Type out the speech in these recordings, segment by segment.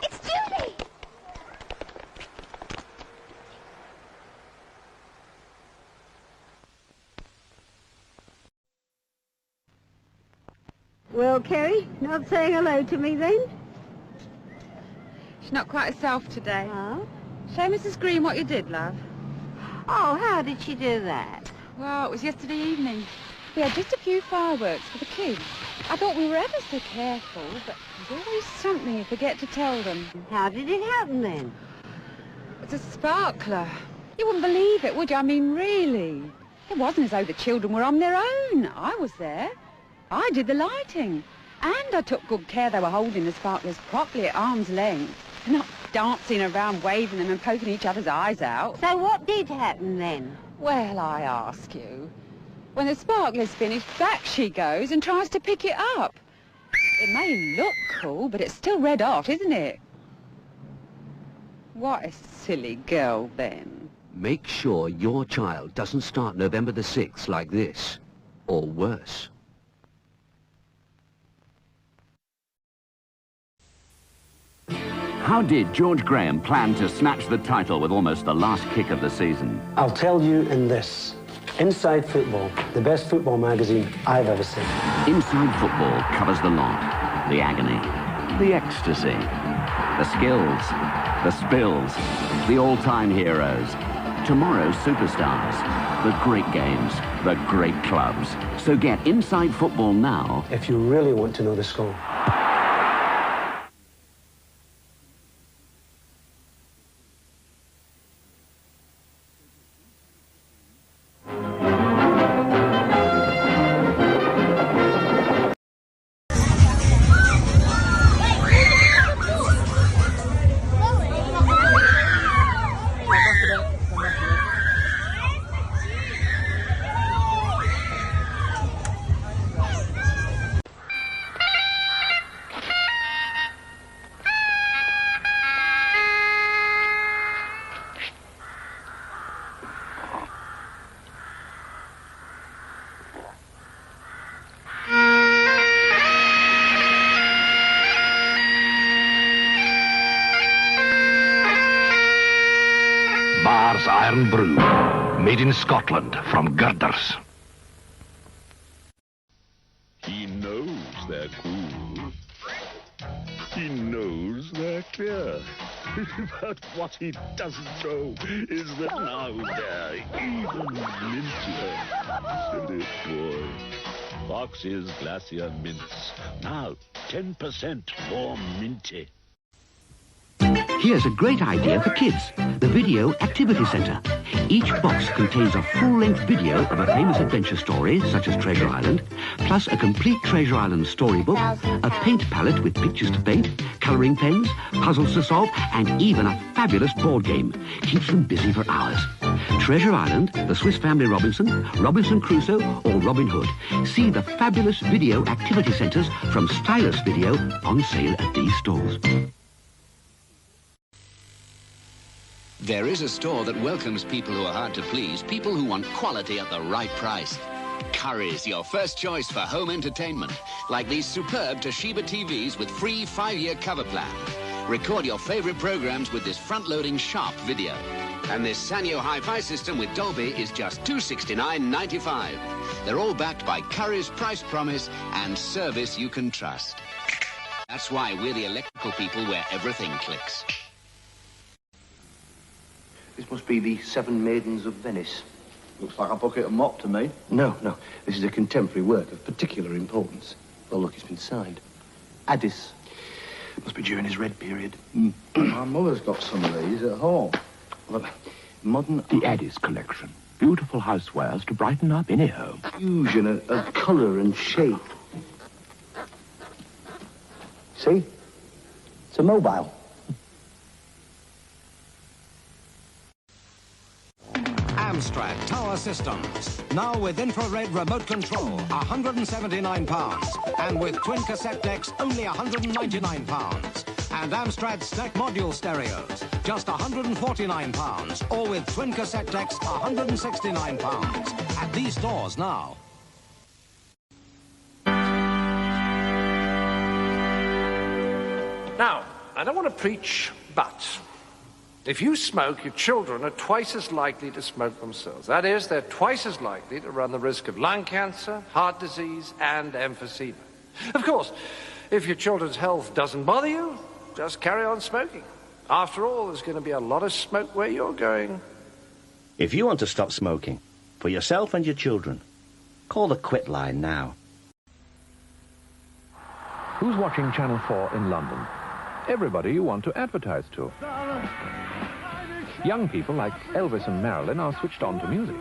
It's Julie! Well, Kerry, not saying hello to me then? She's not quite herself today. Oh? Show Mrs. Green what you did, love. Oh, how did she do that? Well, it was yesterday evening. We had just a few fireworks for the kids. I thought we were ever so careful, but there's always something you forget to tell them. How did it happen then? It's a sparkler. You wouldn't believe it, would you? I mean, really. It wasn't as though the children were on their own. I was there. I did the lighting. And I took good care they were holding the sparklers properly at arm's length. Not dancing around, waving them and poking each other's eyes out. So what did happen then? Well, I ask you. When the sparkler's finished, back she goes and tries to pick it up. It may look cool, but it's still red hot, isn't it? What a silly girl, then. Make sure your child doesn't start November the 6th like this, or worse. How did George Graham plan to snatch the title with almost the last kick of the season? I'll tell you in this. Inside Football, the best football magazine I've ever seen. Inside Football covers the lot, the agony, the ecstasy, the skills, the spills, the all-time heroes, tomorrow's superstars, the great games, the great clubs. So get Inside Football now. If you really want to know the score. Bar's Iron Brew, made in Scotland from girders. He knows they're cool. He knows they're clear. But what he doesn't know is that now they're even mintier. Silly boy. Fox's Glacier Mints. Now 10% more minty. Here's a great idea for kids, the Video Activity Centre. Each box contains a full-length video of a famous adventure story, such as Treasure Island, plus a complete Treasure Island storybook, a paint palette with pictures to paint, colouring pens, puzzles to solve, and even a fabulous board game. Keeps them busy for hours. Treasure Island, the Swiss Family Robinson, Robinson Crusoe, or Robin Hood. See the fabulous Video Activity Centres from Stylus Video on sale at these stores. There is a store that welcomes people who are hard to please, people who want quality at the right price. Curry's, your first choice for home entertainment, like these superb Toshiba TVs with free 5-year cover plan. Record your favorite programs with this front-loading sharp video. And this Sanyo Hi-Fi system with Dolby is just $269.95. They're all backed by Curry's price promise and service you can trust. That's why we're the electrical people where everything clicks. This must be the Seven Maidens of Venice. Looks like a bucket of mop to me. No. This is a contemporary work of particular importance. Well, look, it's been signed. Addis. Must be during his red period. My mother's got some of these at home. Look, modern... The Addis collection. Beautiful housewares to brighten up any home. Fusion of colour and shape. See? It's a mobile. Amstrad Tower Systems. Now with infrared remote control, £179. And with twin cassette decks, only £199. And Amstrad Stack Module Stereos, just £149. Or with twin cassette decks, £169. at these stores now. Now, I don't want to preach, but if you smoke, your children are twice as likely to smoke themselves. That is, they're twice as likely to run the risk of lung cancer, heart disease, and emphysema. Of course, if your children's health doesn't bother you, just carry on smoking. After all, there's going to be a lot of smoke where you're going. If you want to stop smoking, for yourself and your children, call the Quit line now. Who's watching Channel 4 in London? Everybody you want to advertise to. Young people like Elvis and Marilyn are switched on to music.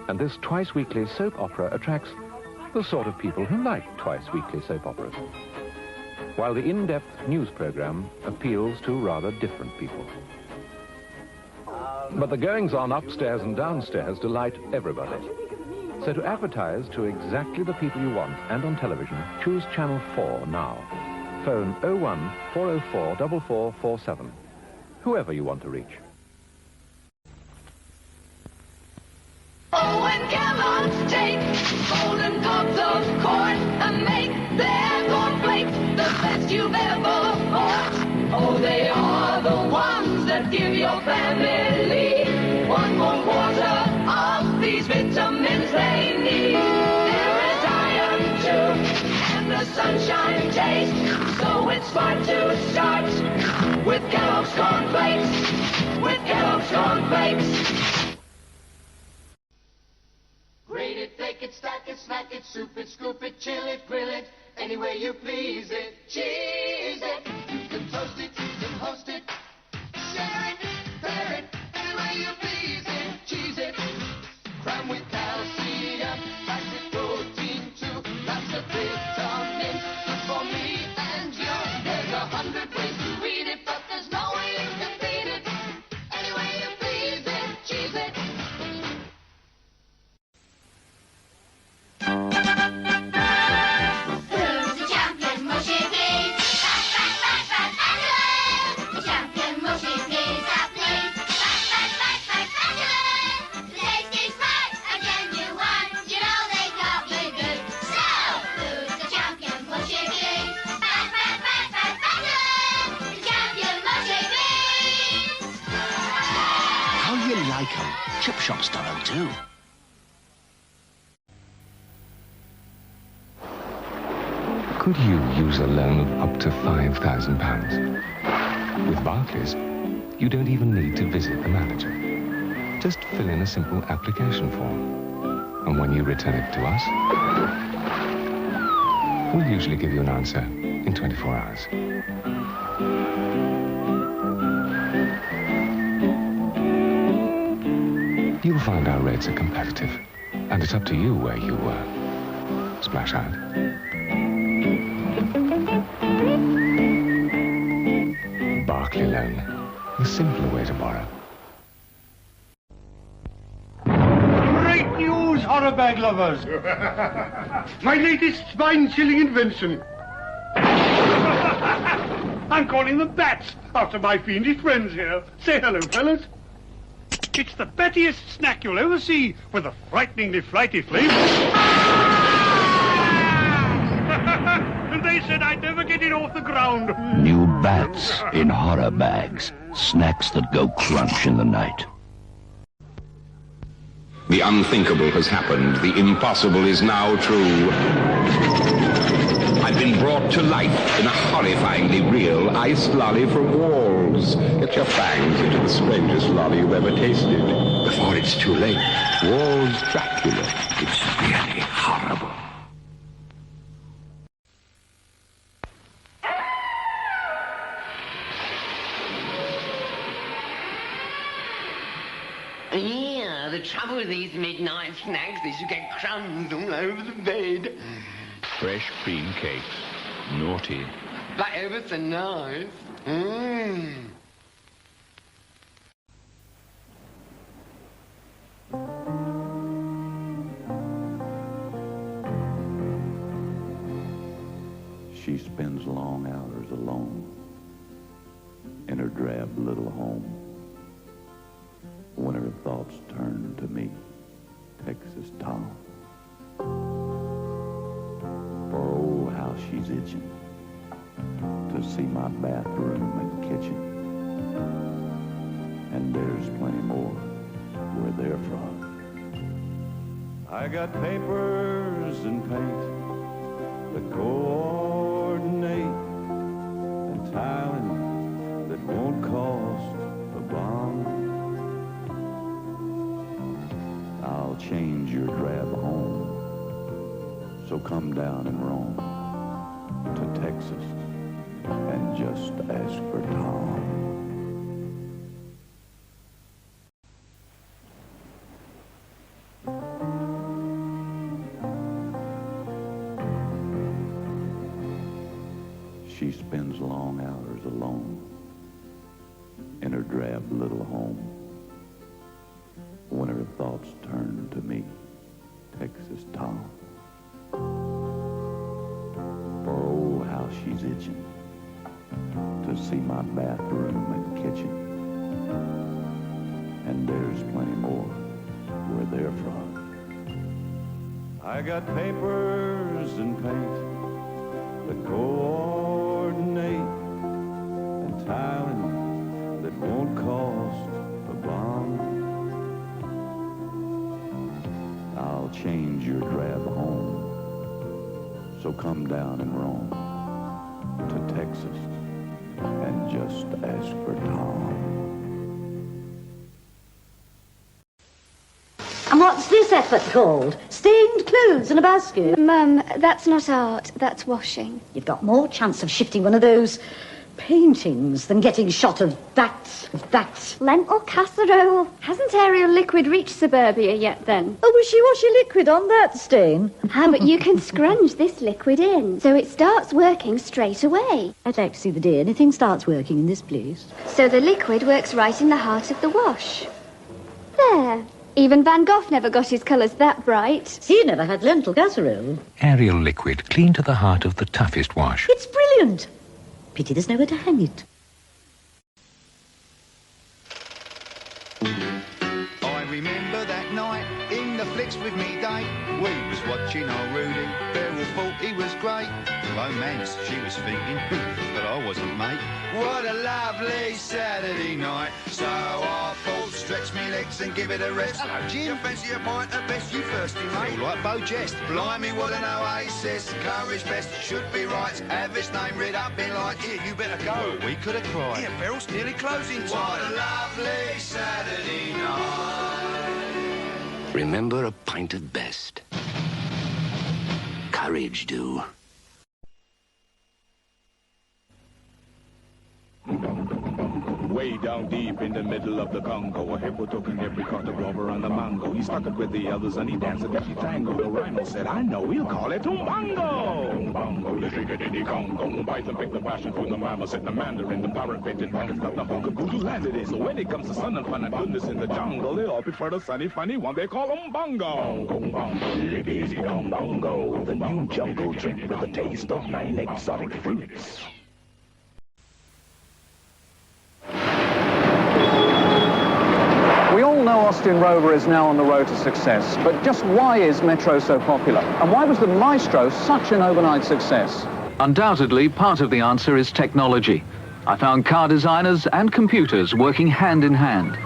And this twice-weekly soap opera attracts the sort of people who like twice-weekly soap operas, while the in-depth news program appeals to rather different people. But the goings-on upstairs and downstairs delight everybody. So to advertise to exactly the people you want and on television, choose Channel 4 now. Phone 01 404 4447, whoever you want to reach. Oh, and Kellogg's take golden cups of corn and make their cornflakes the best you've ever bought. Oh, they are the ones that give your family 1 more quarter of these vitamins they need. There is iron too, and the sunshine taste, so it's smart to start with Kellogg's cornflakes. With Kellogg's cornflakes. Grate it, bake it, stack it, snack it, soup it, scoop it, chill it, grill it, any way you please it. Cheese it, you can toast it, you can host it, share it, pair it, any way you please it. Cheese it, cram with calcium, packed with protein too, lots of vitamins, good for me and you. There's 100 ways to eat it, but there's no way you can beat it. Any way you please it, cheese it. Who's the champion? Mushy please. Back, back, back, back, Angela. The champion mushy please, that please. Back, back, back, back, Angela. The taste is right and genuine. You know they got me good. So, who's the champion? Mushy please. Back, back, back, back, Angela. The champion mushy please. How you like 'em? Chip shop style too. Could you use a loan of up to £5,000? With Barclays, you don't even need to visit the manager. Just fill in a simple application form. And when you return it to us, we'll usually give you an answer in 24 hours. You'll find our rates are competitive, and it's up to you where you splash out. Barclay Loan, the simpler way to borrow. Great news, horror bag lovers! My latest spine-chilling invention. I'm calling them bats, after my fiendish friends here. Say hello, fellas. It's the battiest snack you'll ever see, with a frighteningly flighty flavor. And they said I'd never get it off the ground. New bats in horror bags. Snacks that go crunch in the night. The unthinkable has happened. The impossible is now true. I've been brought to life in a horrifyingly real iced lolly from Walls. Get your fangs into the strangest lolly you've ever tasted before it's too late. Walls Dracula. It's really horrible. Yeah, the trouble with these midnight snacks is you get crumbs all over the bed. Fresh cream cakes. Naughty. But ever so nice. Mmm. She spends long hours alone in her drab little home. When her thoughts turn see my bathroom and kitchen. And there's plenty more where they're from. I got papers and paint that coordinate, and tiling that won't cost a bomb. I'll change your drab home, so come down and roam to Texas and just ask for Tom. She spends long hours alone in her drab little home. When her thoughts turn to me, Texas Tom. For oh, how she's itching to see my bathroom and kitchen. And there's plenty more where they're from. I got papers and paint that coordinate, and tiling that won't cost a bomb. I'll change your drab home, so come down and roam to Texas and just ask for Tom. And what's this effort called? Stained clothes in a basket? Mum, that's not art, that's washing. You've got more chance of shifting one of those paintings than getting shot of that. Lentil casserole. Hasn't Ariel Liquid reached suburbia yet, then? Oh, will she wash your liquid on that stain? But you can scrunch this liquid in, so it starts working straight away. I'd like to see the day anything starts working in this place. So the liquid works right in the heart of the wash. There. Even Van Gogh never got his colours that bright. He never had lentil casserole. Ariel Liquid, clean to the heart of the toughest wash. It's brilliant. Pity there's nowhere to hang it. I remember that night in the flicks with me date. We was watching old Rudy. Beryl thought he was great. Romance, she was thinking, but I wasn't, mate. What a lovely Saturday night. So I thought, stretch me legs and give it a rest. Hello, Jim. You fancy a pint of best? You thirsty, mate? All like Bo Jest. Blimey, what an oasis. Courage best, should be right. Have his name read up in lights. Here, you better go. Well, we could have cried. Here, Beryl's nearly closing time. What a lovely Saturday night. Remember a pint of best. Courage do. Way down deep in the middle of the Congo, a hippo took in every cut of rubber and a mango. He stuck it with the others and he danced a ditty tango. The rhino said, I know, we'll call it Umbango. Umbango, you shake it in the Congo. Python picked the passion fruit, the mama said the mandarin. The parrot painted pockets got the hunk of voodoo land it is. So when it comes to sun and fun and goodness in the jungle, they all prefer the sunny, funny one they call Umbango. Umbango, live easy, Umbango. The new jungle drink with the taste of 9 exotic fruits. We all know Austin Rover is now on the road to success, but just why is Metro so popular? And why was the Maestro such an overnight success? Undoubtedly, part of the answer is technology. I found car designers and computers working hand in hand.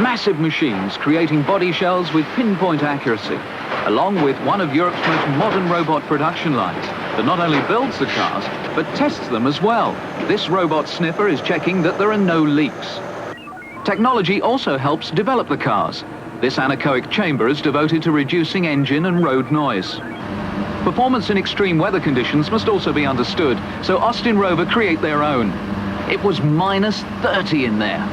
Massive machines creating body shells with pinpoint accuracy, along with one of Europe's most modern robot production lines that not only builds the cars, but tests them as well. This robot sniffer is checking that there are no leaks. Technology also helps develop the cars. This anechoic chamber is devoted to reducing engine and road noise. Performance in extreme weather conditions must also be understood, so Austin Rover create their own. It was minus 30 in there.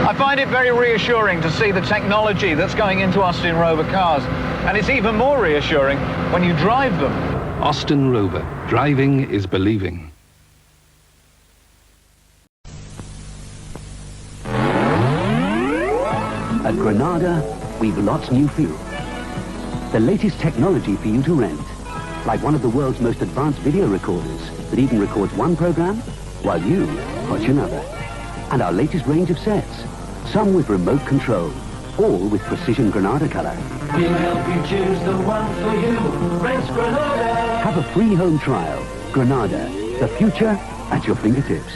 I find it very reassuring to see the technology that's going into Austin Rover cars, and it's even more reassuring when you drive them. Austin Rover. Driving is believing. At Granada, we've lots new for you. The latest technology for you to rent. Like one of the world's most advanced video recorders that even records one program while you watch another. And our latest range of sets. Some with remote control, all with precision Granada color. We'll help you choose the one for you. Rent Granada. Have a free home trial. Granada, the future at your fingertips.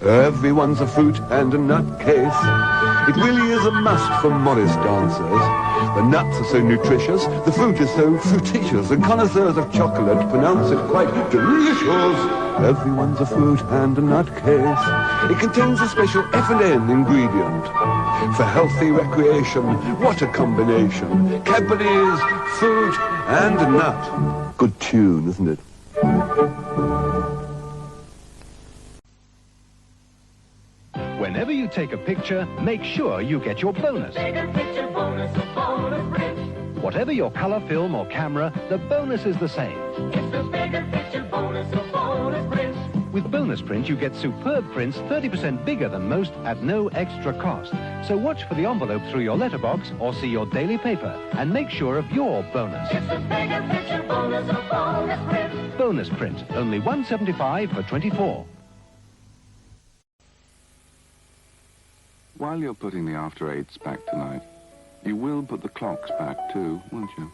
Everyone's a fruit and a nut case. It really is a must for modest dancers. The nuts are so nutritious, the fruit is so fruititious, and connoisseurs of chocolate pronounce it quite delicious. Everyone's a fruit and a nut case. It contains a special F&N ingredient. For healthy recreation, what a combination. Cadbury's fruit and nut. Good tune, isn't it? Whenever you take a picture, make sure you get your bonus. Whatever your color film or camera, the bonus is the same. With Bonus Print, you get superb prints 30% bigger than most at no extra cost. So watch for the envelope through your letterbox or see your daily paper and make sure of your bonus. It's the bigger picture bonus of Bonus Print. Bonus Print, only $1.75 for 24. While you're putting the After Eights back tonight, you will put the clocks back too, won't you?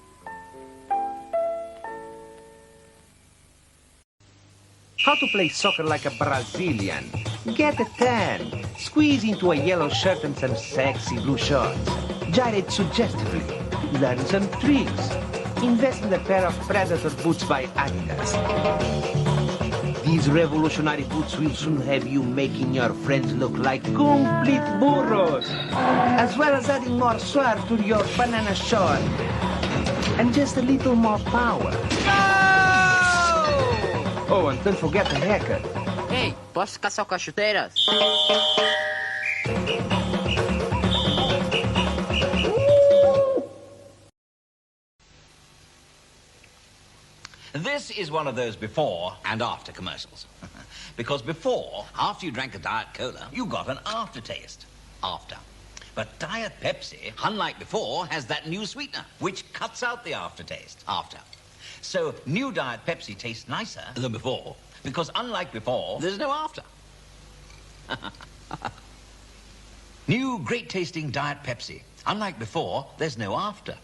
How to play soccer like a Brazilian. Get a tan. Squeeze into a yellow shirt and some sexy blue shorts. Gyrate suggestively. Learn some tricks. Invest in a pair of Predator boots by Adidas. These revolutionary boots will soon have you making your friends look like complete burros. As well as adding more swag to your banana short. And just a little more power. Oh, and don't forget the haircut. Hey, posso caçar com as chuteiras? This is one of those before and after commercials. Because before, after you drank a Diet Cola, you got an aftertaste. After. But Diet Pepsi, unlike before, has that new sweetener, which cuts out the aftertaste. After. So, new Diet Pepsi tastes nicer than before, because unlike before, there's no after. New great-tasting Diet Pepsi. Unlike before, there's no after.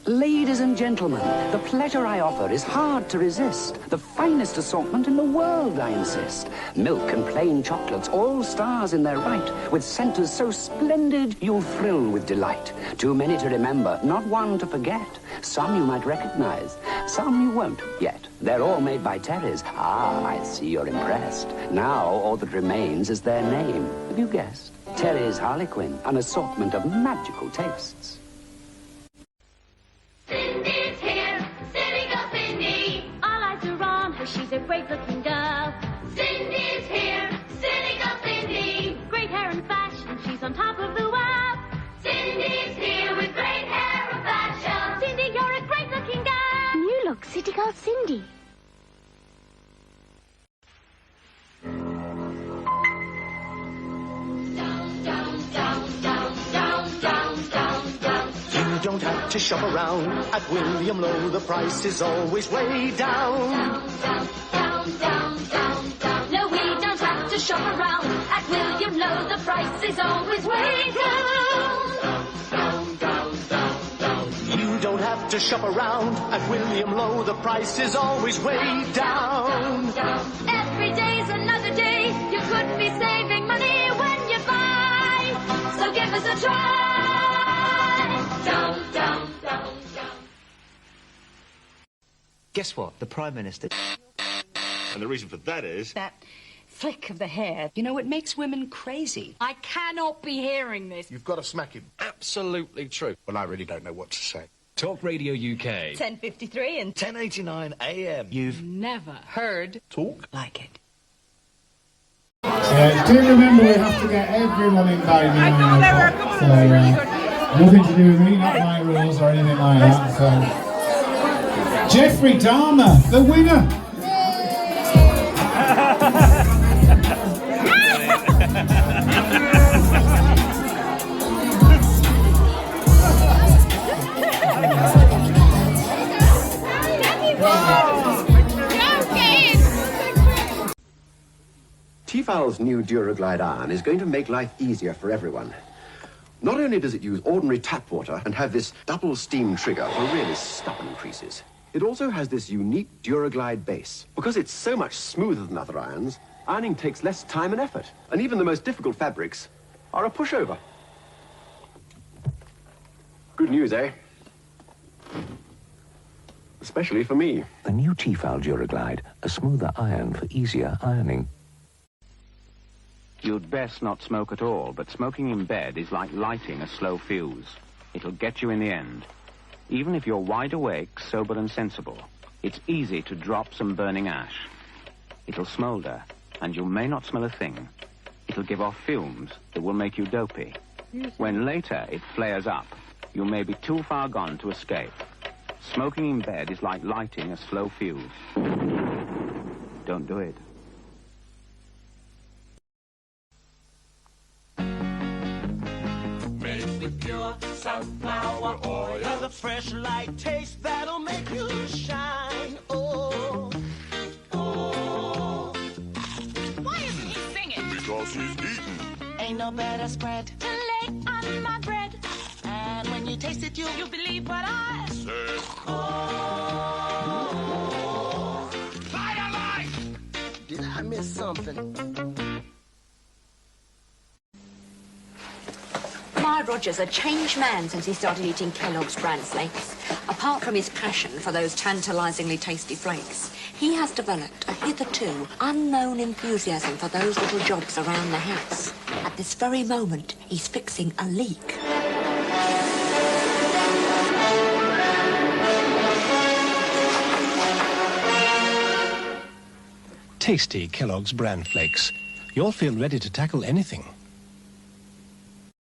Ladies and gentlemen, the pleasure I offer is hard to resist. The finest assortment in the world, I insist. Milk and plain chocolates, all stars in their right, with centers so splendid you'll thrill with delight. Too many to remember, not one to forget. Some you might recognize, some you won't yet. They're all made by Terry's. Ah, I see you're impressed. Now all that remains is their name. Have you guessed? Terry's Harlequin, an assortment of magical tastes. Cindy's here, Cindy go Cindy. All eyes are on her, she's a great-looking girl. Cindy's here, Cindy go Cindy. Great hair and fashion, she's on top of the world. Cindy's here with great hair and fashion. Cindy, you're a great-looking girl. You look City Girl Cindy. You don't have to shop around at William Lowe. The price is always way down. No, we don't have to shop around at William Lowe. The price is always way down. You don't have to shop around at William Lowe. The price is always way down. Every day's another day. You could be saving money when you buy. So give us a try. Down. Guess what? The Prime Minister. And the reason for that is... That flick of the hair, you know, it makes women crazy. I cannot be hearing this. You've got to smack him. Absolutely true. Well, I really don't know what to say. Talk Radio UK. 10:53 and 10:89 AM. You've never heard talk like it. Do remember we have to get everyone in by 9 o'clock. So, nothing to do with me, not my rules or anything like that. So, Jeffrey Dahmer, the winner. Tefal's new Duraglide iron is going to make life easier for everyone. Not only does it use ordinary tap water and have this double steam trigger for really stubborn creases, it also has this unique Duraglide base. Because it's so much smoother than other irons, ironing takes less time and effort. And even the most difficult fabrics are a pushover. Good news, eh? Especially for me. The new Tefal Duraglide, a smoother iron for easier ironing. You'd best not smoke at all, but smoking in bed is like lighting a slow fuse. It'll get you in the end. Even if you're wide awake, sober and sensible, it's easy to drop some burning ash. It'll smolder, and you may not smell a thing. It'll give off fumes that will make you dopey. When later it flares up, you may be too far gone to escape. Smoking in bed is like lighting a slow fuse. Don't do it. Made with pure sunflower oil. The fresh light taste that'll make you shine. Oh, oh. Why isn't he singing? Because he's eating. Ain't no better spread to lay on my bread. And when you taste it, you'll believe what I say. Oh, fire life! Did I miss something? My Roger's a changed man since he started eating Kellogg's bran flakes. Apart from his passion for those tantalizingly tasty flakes, he has developed a hitherto unknown enthusiasm for those little jobs around the house. At this very moment, he's fixing a leak. Tasty Kellogg's bran flakes. You'll feel ready to tackle anything.